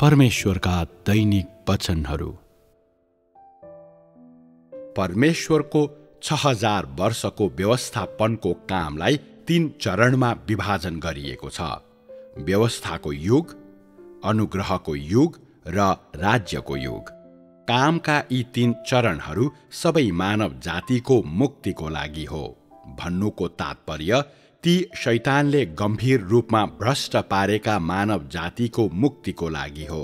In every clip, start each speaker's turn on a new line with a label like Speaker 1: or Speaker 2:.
Speaker 1: परमेश्वरका दैनिक वचनहरू।
Speaker 2: परमेश्वरको 6000 वर्षको व्यवस्थापनको कामलाई 3 चरणमा विभाजन गरिएको छ। व्यवस्थाको युग, अनुग्रहको युग र राज्यको युग। कामका यी 3 चरणहरू सबै मानव जातिको मुक्तिको लागि हो। भन्नुको तात्पर्य ती शैतानले गम्भीर रूपमा भ्रष्ट पारेका मानव जातिको मुक्तिको लागि हो।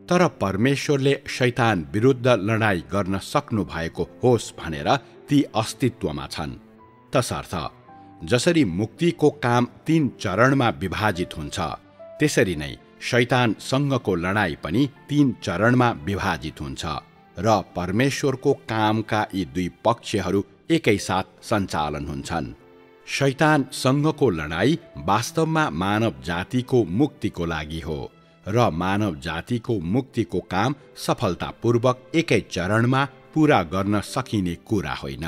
Speaker 2: तर परमेश्वरले शैतान विरुद्ध लडाईँ गर्न सक्नु भएको होस् भनेर ती अस्तित्वमा छन्। तसर्थ जसरी मुक्तिको काम 3 चरणमा विभाजित हुन्छ, त्यसरी नै शैतानसँगको लडाईँ पनि 3 चरणमा विभाजित हुन्छ र परमेश्वरको कामका यी 2 पक्षहरू एकैसाथ सञ्चालन हुन्छन्। शैतानसँगको लडाईँ वास्तवमा मानव जातिको मुक्तिको लागि हो र मानव जातिको मुक्तिको काम सफलतापूर्वक एकै चरणमा पूरा गर्न सकिने कुरा होइन।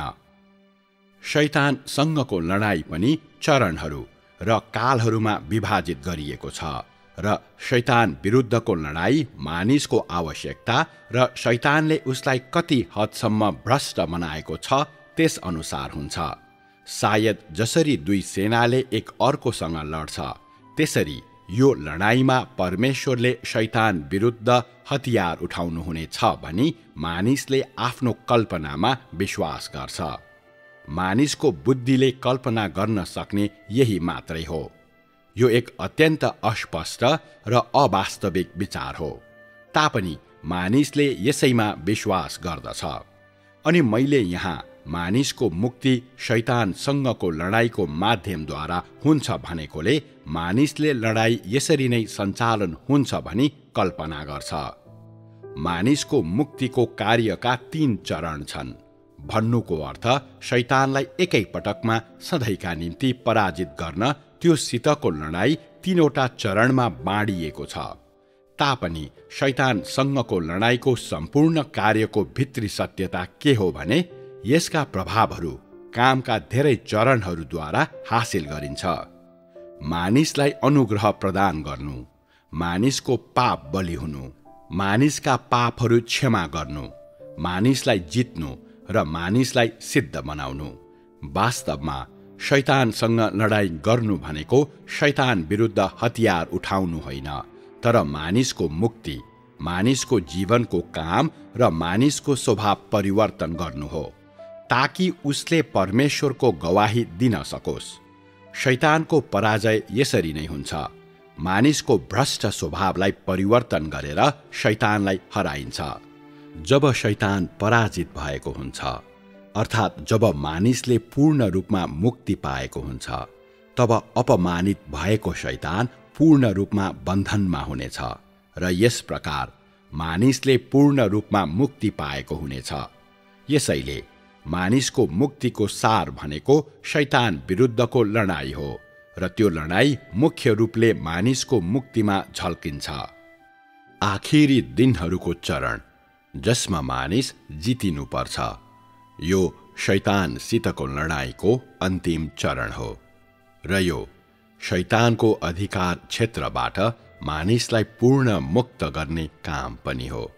Speaker 2: शैतानसँगको लडाईँ पनि चरणहरू र कालहरूमा विभाजित गरिएको छ र शैतान विरुद्धको लडाईँ मानिसको आवश्यकता र शैतानले उसलाई कति हदसम्म भ्रष्ट बनाएको छ त्यस अनुसार हुन्छ। सायद जसरी 2 सेनाले एक अर्कोसँग लड्छ, त्यसरी यो लडाईँमा परमेश्वरले शैतान विरुद्ध हतियार उठाउनुहुने छ भनी मानिसले आफ्नो कल्पनामा विश्वास गर्छ। मानिसको बुद्धिले कल्पना गर्न सक्ने यही मात्रै हो। यो एक अत्यन्त अस्पष्ट र अवास्तविक विचार हो, तापनि मानिसले यसैमा विश्वास गर्दछ। अनि मैले यहाँ मानिसको मुक्ति शैतानसँगको लडाईँको माध्यमद्वारा हुन्छ भनेकोले मानिसले लडाईँ यसरी नै सञ्चालन हुन्छ भनी कल्पना गर्छ। मानिसको मुक्तिको कार्यका 3 चरण छन्। भन्नुको अर्थ शैतानलाई एकै पटकमा सधैँका निम्ति पराजित गर्न त्योसितको लडाईँ 3वटा चरणमा बाँडिएको छ। तापनि शैतानसँगको लडाईँको सम्पूर्ण कार्यको भित्री सत्यता के हो भने यसका प्रभावहरू कामका धेरै चरणहरूद्वारा हासिल गरिन्छ। मानिसलाई अनुग्रह प्रदान गर्नु, मानिसको पाप बलि हुनु, मानिसका पापहरू क्षमा गर्नु, मानिसलाई जित्नु र मानिसलाई सिद्ध बनाउनु। वास्तवमा शैतानसँग लडाईँ गर्नु भनेको शैतान विरुद्ध हतियार उठाउनु होइन, तर मानिसको मुक्ति, मानिसको जीवनको काम र मानिसको स्वभाव परिवर्तन गर्नु हो, ताकि उसले परमेश्वरको गवाही दिन सकोस्। शैतानको पराजय यसरी नै हुन्छ। मानिसको भ्रष्ट स्वभावलाई परिवर्तन गरेर शैतानलाई हराइन्छ। जब शैतान पराजित भएको हुन्छ, अर्थात् जब मानिसले पूर्ण रूपमा मुक्ति पाएको हुन्छ, तब अपमानित भएको शैतान पूर्ण रूपमा बन्धनमा हुनेछ र यस प्रकार मानिसले पूर्ण रूपमा मुक्ति पाएको हुनेछ। यसैले मानिसको मुक्तिको सार भनेको शैतान विरुद्धको लडाईँ हो र त्यो लडाईँ मुख्य रूपले मानिसको मुक्तिमा झल्किन्छ। आखिरी दिनहरूको चरण जसमा मानिस जितिनुपर्छ, यो शैतानसितको लडाईँको अन्तिम चरण हो र यो शैतानको अधिकार क्षेत्रबाट मानिसलाई पूर्ण मुक्त गर्ने काम पनि हो।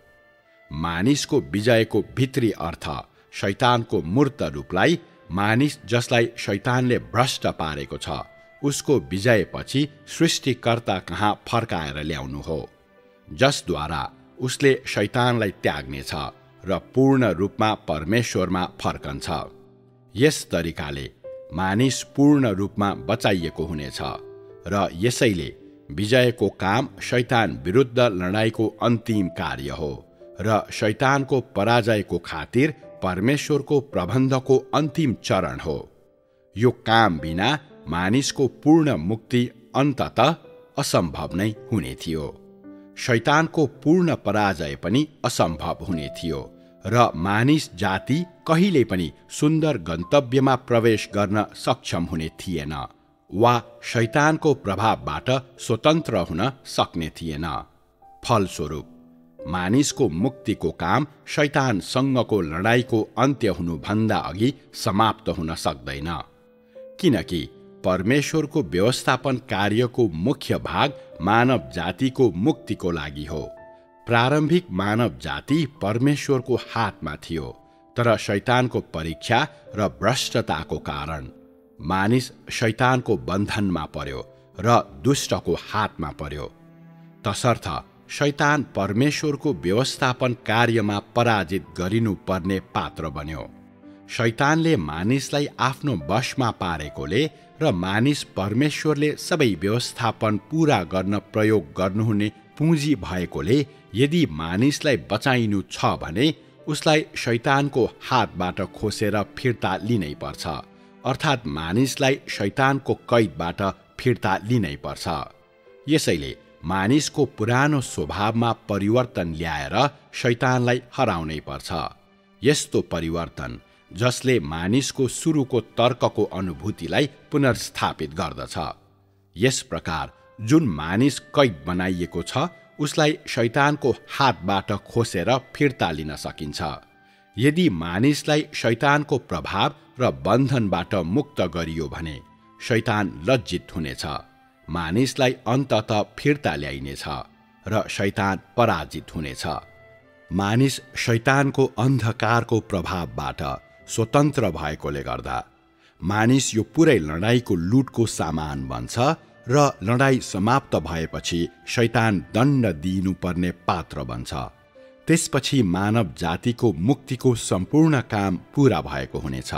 Speaker 2: मानिसको विजयको भित्री अर्थ शैतानको मूर्त रूपलाई मानिस जसलाई शैतानले भ्रष्ट पारेको छ उसको विजयपछि सृष्टिकर्ता कहाँ फर्काएर ल्याउनु हो, जसद्वारा उसले शैतानलाई त्याग्नेछ र पूर्ण रूपमा परमेश्वरमा फर्कन्छ। यस तरिकाले मानिस पूर्ण रूपमा बचाइएको हुनेछ र यसैले विजयको काम शैतान विरुद्ध लडाईँको अन्तिम कार्य हो र शैतानको पराजयको खातिर परमेश्वरको प्रबन्धको अन्तिम चरण हो। यो काम बिना मानिसको पूर्ण मुक्ति अन्ततः असम्भव नै हुने थियो। शैतानको पूर्ण पराजय पनि असम्भव हुने थियो र मानिस जाति कहिल्यै पनि सुन्दर गन्तव्यमा प्रवेश गर्न सक्षम हुने थिएन वा शैतानको प्रभावबाट स्वतन्त्र हुन सक्ने थिएन। फलस्वरूप मानिसको मुक्तिको काम शैतानसँगको लडाईँको अन्त्य हुनुभन्दा अघि समाप्त हुन सक्दैन, किनकि परमेश्वरको व्यवस्थापन कार्यको मुख्य भाग मानव जातिको मुक्तिको लागि हो। प्रारम्भिक मानव जाति परमेश्वरको हातमा थियो, तर शैतानको परीक्षा र भ्रष्टताको कारण मानिस शैतानको बन्धनमा पर्यो र दुष्टको हातमा पर्यो। तसर्थ शैतान परमेश्वरको व्यवस्थापन कार्यमा पराजित गरिनुपर्ने पात्र बन्यो। शैतानले मानिसलाई आफ्नो वशमा पारेकोले र मानिस परमेश्वरले सबै व्यवस्थापन पूरा गर्न प्रयोग गर्नुहुने पुँजी भएकोले यदि मानिसलाई बचाइनु छ भने उसलाई शैतानको हातबाट खोसेर फिर्ता लिनै पर्छ, अर्थात् मानिसलाई शैतानको कैदबाट फिर्ता लिनै पर्छ। यसैले मानिसको पुरानो स्वभावमा परिवर्तन ल्याएर शैतानलाई हराउनै पर्छ। यस्तो परिवर्तन जसले मानिसको सुरुको तर्कको अनुभूतिलाई पुनर्स्थापित गर्दछ। यस प्रकार जुन मानिस कैद बनाइएको छ उसलाई शैतानको हातबाट खोसेर फिर्ता लिन सकिन्छ। यदि मानिसलाई शैतानको प्रभाव र बन्धनबाट मुक्त गरियो भने शैतान लज्जित हुनेछ, मानिसलाई अन्ततः फिर्ता ल्याइनेछ र शैतान पराजित हुनेछ। मानिस शैतानको अन्धकारको प्रभावबाट स्वतन्त्र भएकोले गर्दा मानिस यो पुरै लडाईँको लुटको सामान बन्छ र लडाईँ समाप्त भएपछि शैतान दण्ड दिनुपर्ने पात्र बन्छ। त्यसपछि मानव जातिको मुक्तिको सम्पूर्ण काम पूरा भएको हुनेछ।